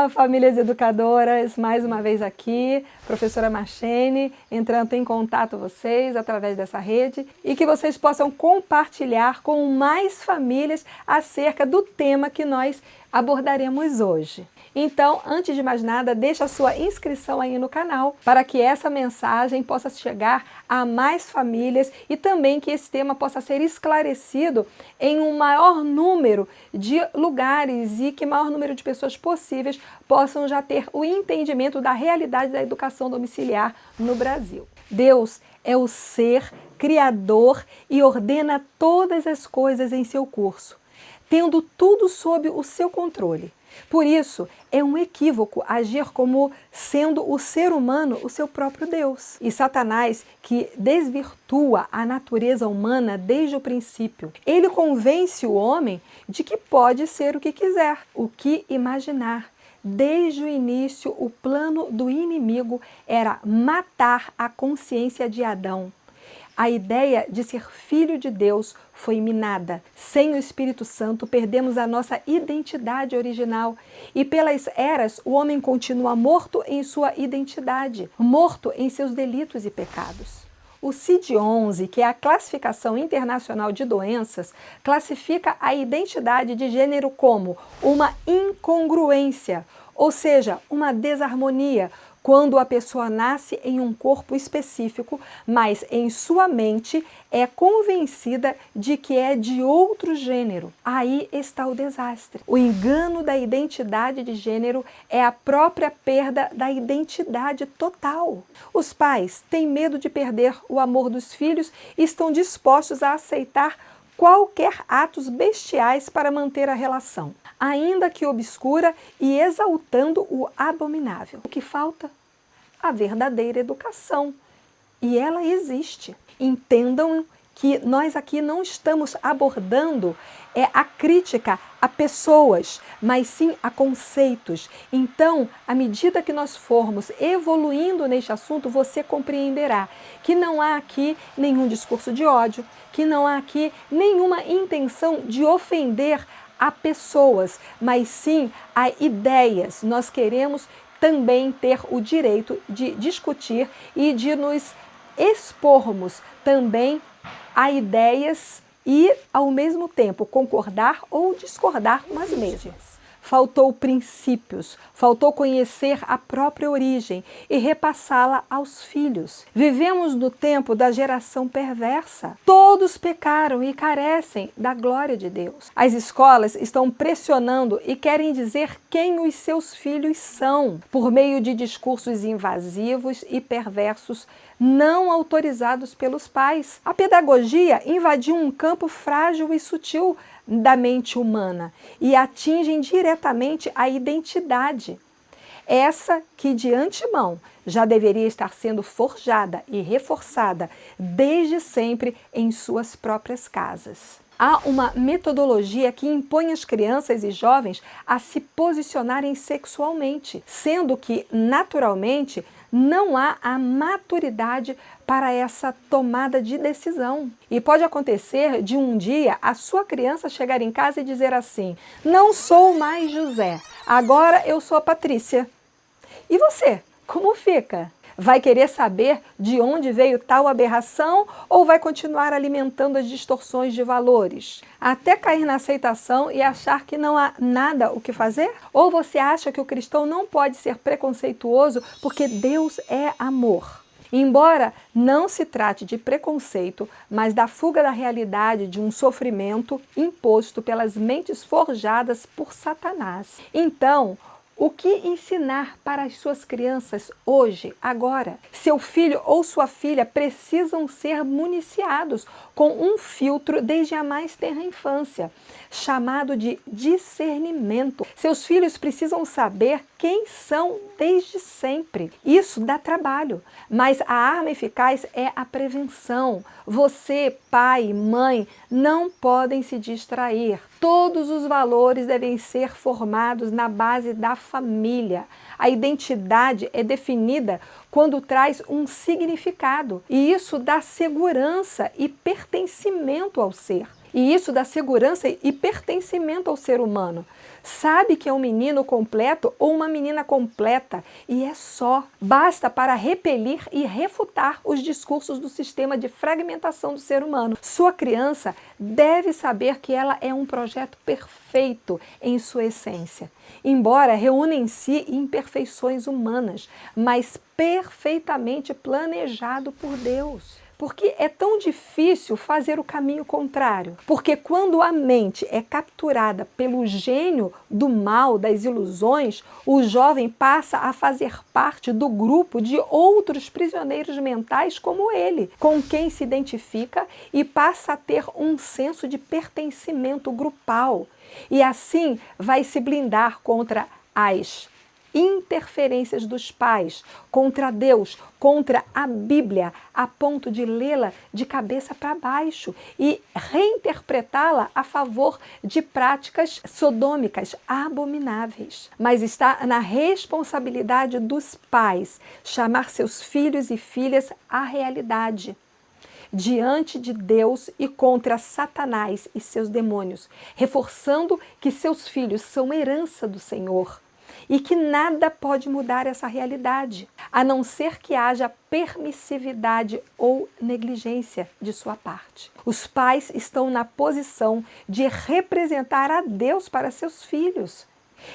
Olá, famílias educadoras, mais uma vez aqui, professora Marchene, entrando em contato com vocês através dessa rede e que vocês possam compartilhar com mais famílias acerca do tema que nós abordaremos hoje. Então, antes de mais nada, deixa a sua inscrição aí no canal para que essa mensagem possa chegar a mais famílias e também que esse tema possa ser esclarecido em um maior número de lugares e que maior número de pessoas possíveis possam já ter o entendimento da realidade da educação domiciliar no Brasil. Deus é o ser criador e ordena todas as coisas em seu curso, tendo tudo sob o seu controle. Por isso, é um equívoco agir como sendo o ser humano o seu próprio Deus. E Satanás, que desvirtua a natureza humana desde o princípio, ele convence o homem de que pode ser o que quiser, o que imaginar. Desde o início, o plano do inimigo era matar a consciência de Adão. A ideia de ser filho de Deus foi minada. Sem o Espírito Santo, perdemos a nossa identidade original. E pelas eras, o homem continua morto em sua identidade, morto em seus delitos e pecados. O CID-11, que é a Classificação Internacional de Doenças, classifica a identidade de gênero como uma incongruência, ou seja, uma desarmonia, quando a pessoa nasce em um corpo específico, mas em sua mente é convencida de que é de outro gênero. Aí está o desastre. O engano da identidade de gênero é a própria perda da identidade total. Os pais têm medo de perder o amor dos filhos e estão dispostos a aceitar qualquer atos bestiais para manter a relação, ainda que obscura e exaltando o abominável. O que falta? A verdadeira educação. E ela existe. Entendam que nós aqui não estamos abordando a crítica a pessoas, mas sim a conceitos. Então, à medida que nós formos evoluindo neste assunto, você compreenderá que não há aqui nenhum discurso de ódio, que não há aqui nenhuma intenção de ofender a pessoas, mas sim a ideias. Nós queremos também ter o direito de discutir e de nos expormos também a ideias e, ao mesmo tempo, concordar ou discordar com as mesmas. Faltou princípios, faltou conhecer a própria origem e repassá-la aos filhos. Vivemos no tempo da geração perversa. Todos pecaram e carecem da glória de Deus. As escolas estão pressionando e querem dizer quem os seus filhos são, por meio de discursos invasivos e perversos não autorizados pelos pais. A pedagogia invadiu um campo frágil e sutil da mente humana e atingem diretamente a identidade. Essa que de antemão já deveria estar sendo forjada e reforçada desde sempre em suas próprias casas. Há uma metodologia que impõe às crianças e jovens a se posicionarem sexualmente, sendo que, naturalmente, não há a maturidade para essa tomada de decisão. E pode acontecer de um dia a sua criança chegar em casa e dizer assim: não sou mais José, agora eu sou a Patrícia. E você, como fica? Vai querer saber de onde veio tal aberração ou vai continuar alimentando as distorções de valores? Até cair na aceitação e achar que não há nada o que fazer? Ou você acha que o cristão não pode ser preconceituoso porque Deus é amor? Embora não se trate de preconceito, mas da fuga da realidade de um sofrimento imposto pelas mentes forjadas por Satanás. Então, o que ensinar para as suas crianças hoje, agora? Seu filho ou sua filha precisam ser municiados com um filtro desde a mais tenra infância, chamado de discernimento. Seus filhos precisam saber quem são desde sempre. Isso dá trabalho, mas a arma eficaz é a prevenção. Você, pai, mãe, não podem se distrair. Todos os valores devem ser formados na base da família. A identidade é definida quando traz um significado, e isso dá segurança e pertencimento ao ser. E isso dá segurança e pertencimento ao ser humano. Sabe que é um menino completo ou uma menina completa, e é só. Basta para repelir e refutar os discursos do sistema de fragmentação do ser humano. Sua criança deve saber que ela é um projeto perfeito em sua essência, embora reúna em si imperfeições humanas, mas perfeitamente planejado por Deus. Porque é tão difícil fazer o caminho contrário? Porque quando a mente é capturada pelo gênio do mal, das ilusões, o jovem passa a fazer parte do grupo de outros prisioneiros mentais como ele, com quem se identifica, e passa a ter um senso de pertencimento grupal. E assim vai se blindar contra as interferências dos pais, contra Deus, contra a Bíblia, a ponto de lê-la de cabeça para baixo e reinterpretá-la a favor de práticas sodômicas abomináveis. Mas está na responsabilidade dos pais chamar seus filhos e filhas à realidade diante de Deus e contra Satanás e seus demônios, reforçando que seus filhos são herança do Senhor e que nada pode mudar essa realidade, a não ser que haja permissividade ou negligência de sua parte. Os pais estão na posição de representar a Deus para seus filhos.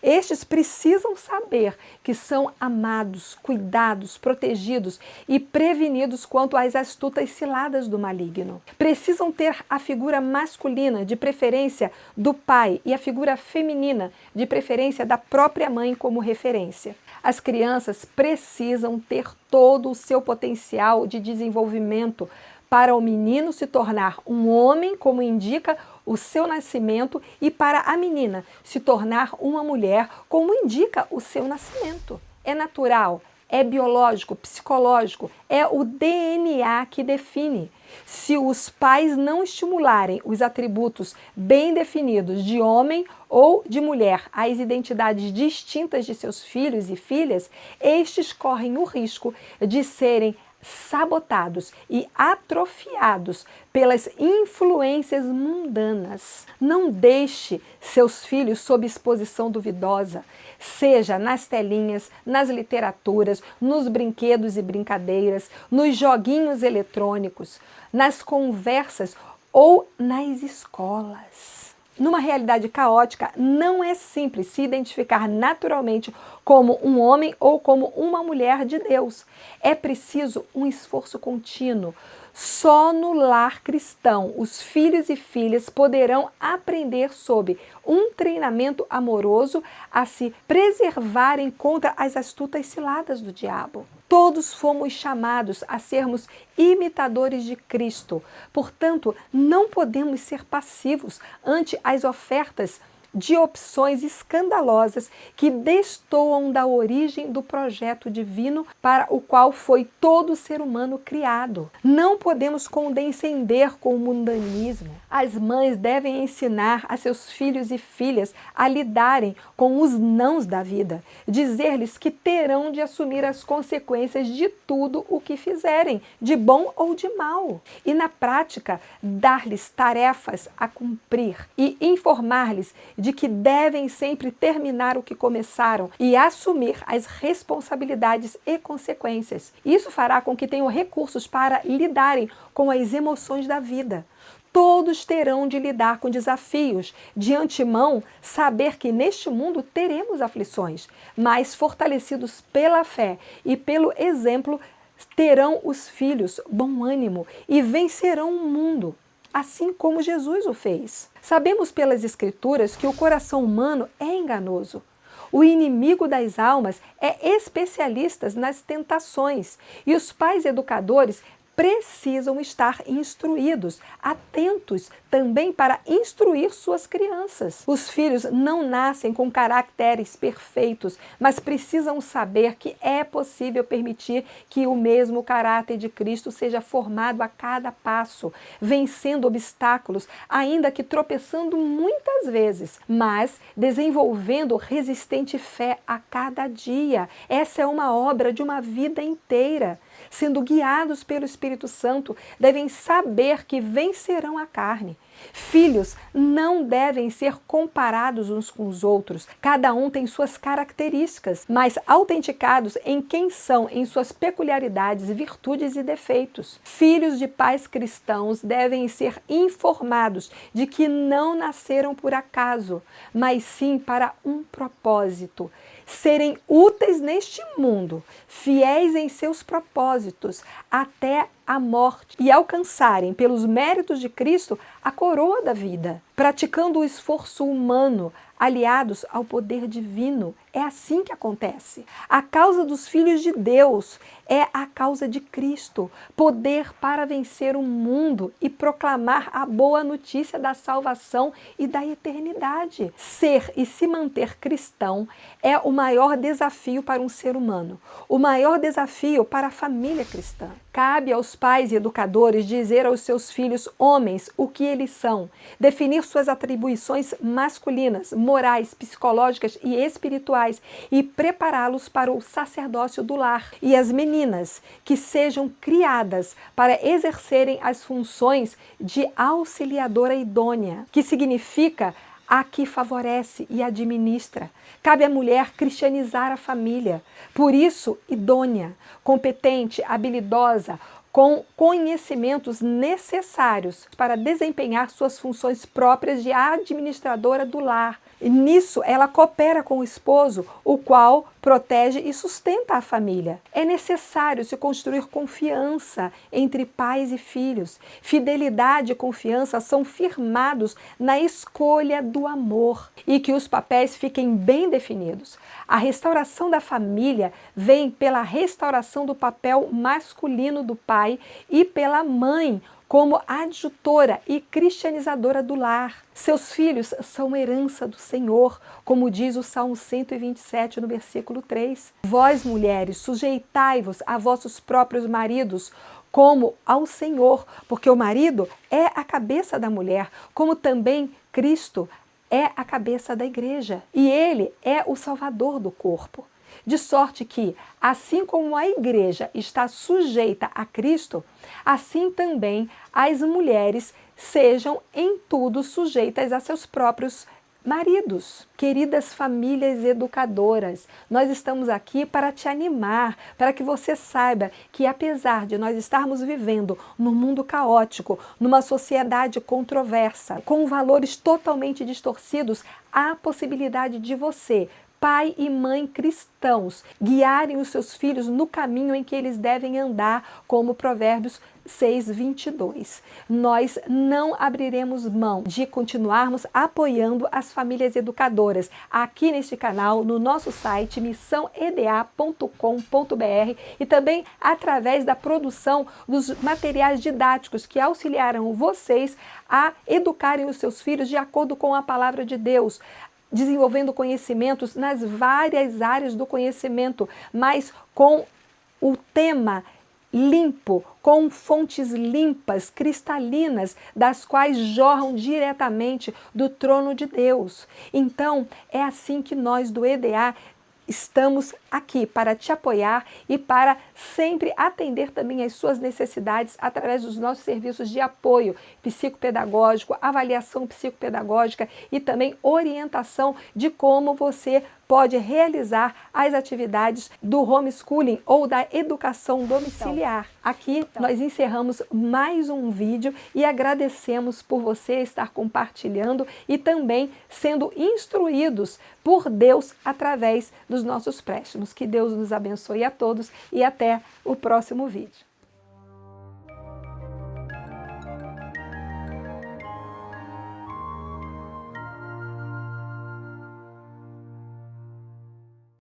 Estes precisam saber que são amados, cuidados, protegidos e prevenidos quanto às astutas ciladas do maligno. Precisam ter a figura masculina, de preferência do pai, e a figura feminina, de preferência da própria mãe, como referência. As crianças precisam ter todo o seu potencial de desenvolvimento para o menino se tornar um homem, como indica o seu nascimento, e para a menina se tornar uma mulher, como indica o seu nascimento. É natural, é biológico, psicológico, é o DNA que define. Se os pais não estimularem os atributos bem definidos de homem ou de mulher às identidades distintas de seus filhos e filhas, estes correm o risco de serem sabotados e atrofiados pelas influências mundanas. Não deixe seus filhos sob exposição duvidosa, seja nas telinhas, nas literaturas, nos brinquedos e brincadeiras, nos joguinhos eletrônicos, nas conversas ou nas escolas. Numa realidade caótica, não é simples se identificar naturalmente como um homem ou como uma mulher de Deus. É preciso um esforço contínuo. Só no lar cristão, os filhos e filhas poderão aprender sob um treinamento amoroso a se preservarem contra as astutas ciladas do diabo. Todos fomos chamados a sermos imitadores de Cristo. Portanto, não podemos ser passivos ante as ofertas de opções escandalosas que destoam da origem do projeto divino para o qual foi todo ser humano criado. Não podemos condescender com o mundanismo. As mães devem ensinar a seus filhos e filhas a lidarem com os nãos da vida, dizer-lhes que terão de assumir as consequências de tudo o que fizerem, de bom ou de mal. E na prática, dar-lhes tarefas a cumprir e informar-lhes de que devem sempre terminar o que começaram e assumir as responsabilidades e consequências. Isso fará com que tenham recursos para lidarem com as emoções da vida. Todos terão de lidar com desafios. De antemão, saber que neste mundo teremos aflições, mas fortalecidos pela fé e pelo exemplo, terão os filhos bom ânimo e vencerão o mundo, assim como Jesus o fez. Sabemos pelas Escrituras que o coração humano é enganoso. O inimigo das almas é especialista nas tentações e os pais educadores precisam estar instruídos, atentos também para instruir suas crianças. Os filhos não nascem com caracteres perfeitos, mas precisam saber que é possível permitir que o mesmo caráter de Cristo seja formado a cada passo, vencendo obstáculos, ainda que tropeçando muitas vezes, mas desenvolvendo resistente fé a cada dia. Essa é uma obra de uma vida inteira. sendo guiados pelo Espírito Santo, devem saber que vencerão a carne. Filhos não devem ser comparados uns com os outros. Cada um tem suas características, mas autenticados em quem são, em suas peculiaridades, virtudes e defeitos. Filhos de pais cristãos devem ser informados de que não nasceram por acaso, mas sim para um propósito. Serem úteis neste mundo, fiéis em seus propósitos, até a morte, e alcançarem, pelos méritos de Cristo, a coroa da vida, praticando o esforço humano, aliados ao poder divino. É assim que acontece. A causa dos filhos de Deus é a causa de Cristo, poder para vencer o mundo e proclamar a boa notícia da salvação e da eternidade. Ser e se manter cristão é o maior desafio para um ser humano, o maior desafio para a família cristã. Cabe aos pais e educadores dizer aos seus filhos homens o que eles são, definir suas atribuições masculinas, morais, psicológicas e espirituais e prepará-los para o sacerdócio do lar. E as meninas que sejam criadas para exercerem as funções de auxiliadora idônea, que significa a que favorece e administra. Cabe à mulher cristianizar a família. Por isso, idônea, competente, habilidosa, com conhecimentos necessários para desempenhar suas funções próprias de administradora do lar. E nisso, ela coopera com o esposo, o qual protege e sustenta a família. É necessário se construir confiança entre pais e filhos. Fidelidade e confiança são firmados na escolha do amor e que os papéis fiquem bem definidos. A restauração da família vem pela restauração do papel masculino do pai e pela mãe, como adjutora e cristianizadora do lar. Seus filhos são herança do Senhor, como diz o Salmo 127, no versículo 3. Vós, mulheres, sujeitai-vos a vossos próprios maridos, como ao Senhor, porque o marido é a cabeça da mulher, como também Cristo é a cabeça da igreja, e ele é o salvador do corpo. De sorte que, assim como a igreja está sujeita a Cristo, assim também as mulheres sejam em tudo sujeitas a seus próprios maridos. Queridas famílias educadoras, nós estamos aqui para te animar, para que você saiba que apesar de nós estarmos vivendo num mundo caótico, numa sociedade controversa, com valores totalmente distorcidos, há possibilidade de você, pai e mãe cristãos, guiarem os seus filhos no caminho em que eles devem andar, como Provérbios 6:22. Nós não abriremos mão de continuarmos apoiando as famílias educadoras aqui neste canal, no nosso site missãoeda.com.br e também através da produção dos materiais didáticos que auxiliarão vocês a educarem os seus filhos de acordo com a palavra de Deus, desenvolvendo conhecimentos nas várias áreas do conhecimento, mas com o tema limpo, com fontes limpas, cristalinas, das quais jorram diretamente do trono de Deus. Então, é assim que nós do EDA estamos aqui para te apoiar e para sempre atender também às suas necessidades através dos nossos serviços de apoio psicopedagógico, avaliação psicopedagógica e também orientação de como você pode realizar as atividades do homeschooling ou da educação domiciliar. Aqui nós encerramos mais um vídeo e agradecemos por você estar compartilhando e também sendo instruídos por Deus através dos nossos préstimos. Que Deus nos abençoe a todos e até o próximo vídeo.